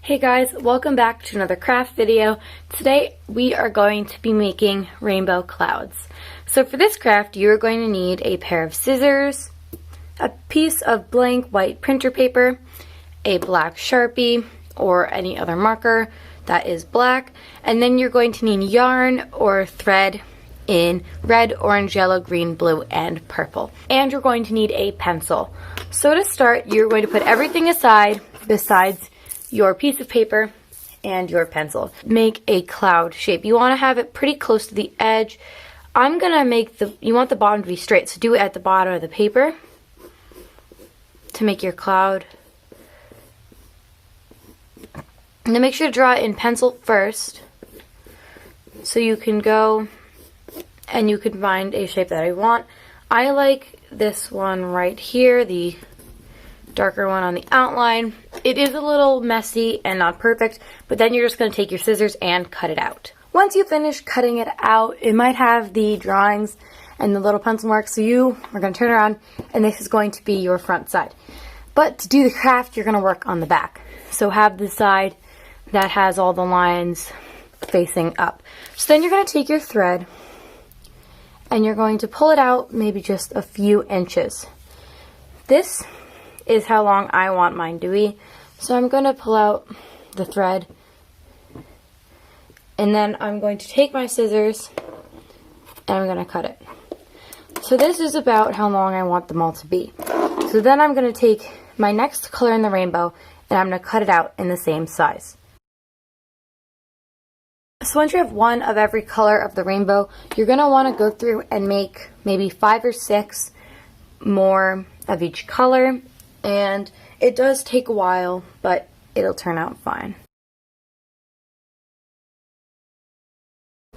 Hey guys, welcome back to another craft video. Today we are going to be making rainbow clouds. So for this craft you are going to need a pair of scissors, a piece of blank white printer paper, a black Sharpie or any other marker that is black, and then you're going to need yarn or thread in red, orange, yellow, green, blue, and purple. And you're going to need a pencil. So to start, you're going to put everything aside besides your piece of paper and your pencil. Make a cloud shape. You want to have it pretty close to the edge. I'm gonna make you want the bottom to be straight, so do it at the bottom of the paper to make your cloud. And then make sure to draw it in pencil first, so you can go and you can find a shape that I want. I like this one right here, the darker one on the outline. It is a little messy and not perfect, but then you're just going to take your scissors and cut it out. Once you finish cutting it out, it might have the drawings and the little pencil marks, so you are going to turn around and this is going to be your front side. But to do the craft, you're going to work on the back. So have the side that has all the lines facing up. So then you're going to take your thread and you're going to pull it out maybe just a few inches. This is how long I want mine to be. So I'm going to pull out the thread and then I'm going to take my scissors and I'm going to cut it. So this is about how long I want them all to be. So then I'm going to take my next color in the rainbow and I'm going to cut it out in the same size. So once you have one of every color of the rainbow, you're going to want to go through and make maybe 5 or 6 more of each color. And it does take a while, but it'll turn out fine.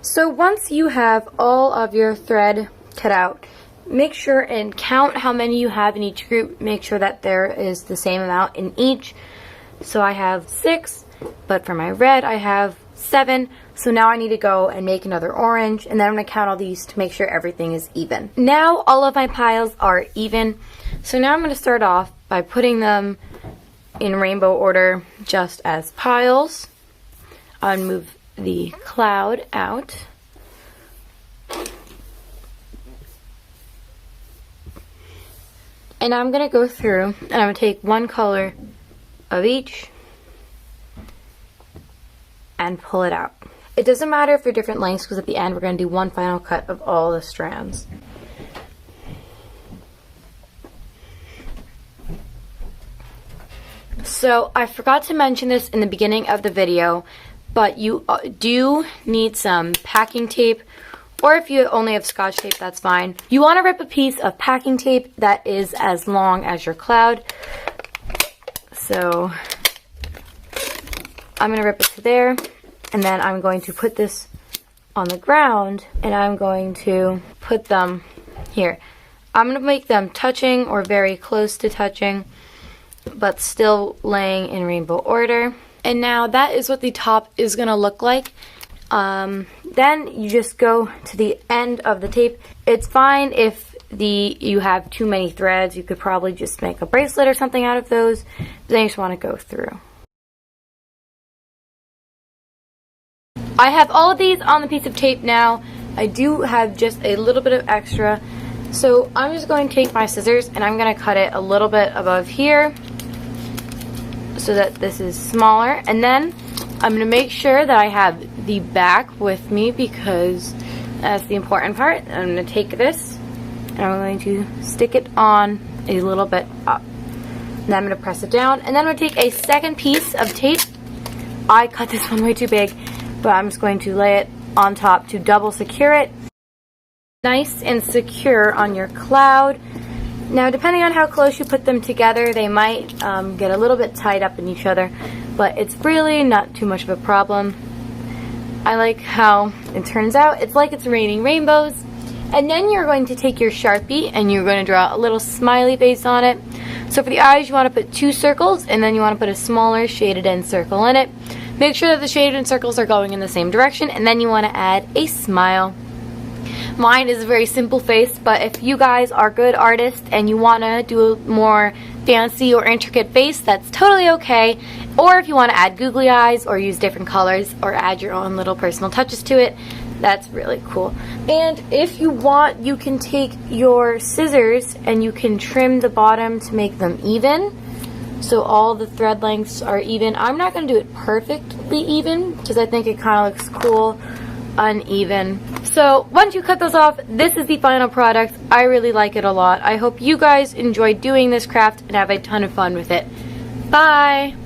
So once you have all of your thread cut out, make sure and count how many you have in each group. Make sure that there is the same amount in each. So I have 6, but for my red I have 7. So now I need to go and make another orange, and then I'm going to count all these to make sure everything is even. Now all of my piles are even. So now I'm going to start off by putting them in rainbow order just as piles. I'll move the cloud out. And I'm going to go through and I'm going to take one color of each and pull it out. It doesn't matter if they're different lengths, because at the end we're going to do one final cut of all the strands. So I forgot to mention this in the beginning of the video, but you do need some packing tape, or if you only have Scotch tape, that's fine. You want to rip a piece of packing tape that is as long as your cloud. So I'm going to rip it to there, and then I'm going to put this on the ground, and I'm going to put them here. I'm going to make them touching or very close to touching, but still laying in rainbow order. And now that is what the top is going to look like. Then you just go to the end of the tape. It's fine if you have too many threads. You could probably just make a bracelet or something out of those. But then you just want to go through. I have all of these on the piece of tape now. I do have just a little bit of extra. So I'm just going to take my scissors and I'm going to cut it a little bit above here, so that this is smaller. And then I'm going to make sure that I have the back with me, because that's the important part. I'm going to take this and I'm going to stick it on a little bit up. And then I'm going to press it down, and then I'm going to take a second piece of tape. I cut this one way too big, but I'm just going to lay it on top to double secure it. Nice and secure on your cloud. Now, depending on how close you put them together, they might get a little bit tied up in each other, but it's really not too much of a problem. I like how it turns out. It's like it's raining rainbows. And then you're going to take your Sharpie and you're going to draw a little smiley face on it. So for the eyes, you want to put 2 circles, and then you want to put a smaller shaded in circle in it. Make sure that the shaded in circles are going in the same direction, and then you want to add a smile. Mine is a very simple face, but if you guys are good artists and you want to do a more fancy or intricate face, that's totally okay. Or if you want to add googly eyes or use different colors or add your own little personal touches to it, that's really cool. And if you want, you can take your scissors and you can trim the bottom to make them even, so all the thread lengths are even. I'm not going to do it perfectly even because I think it kind of looks cool uneven. So once you cut those off, this is the final product. I really like it a lot. I hope you guys enjoy doing this craft and have a ton of fun with it. Bye!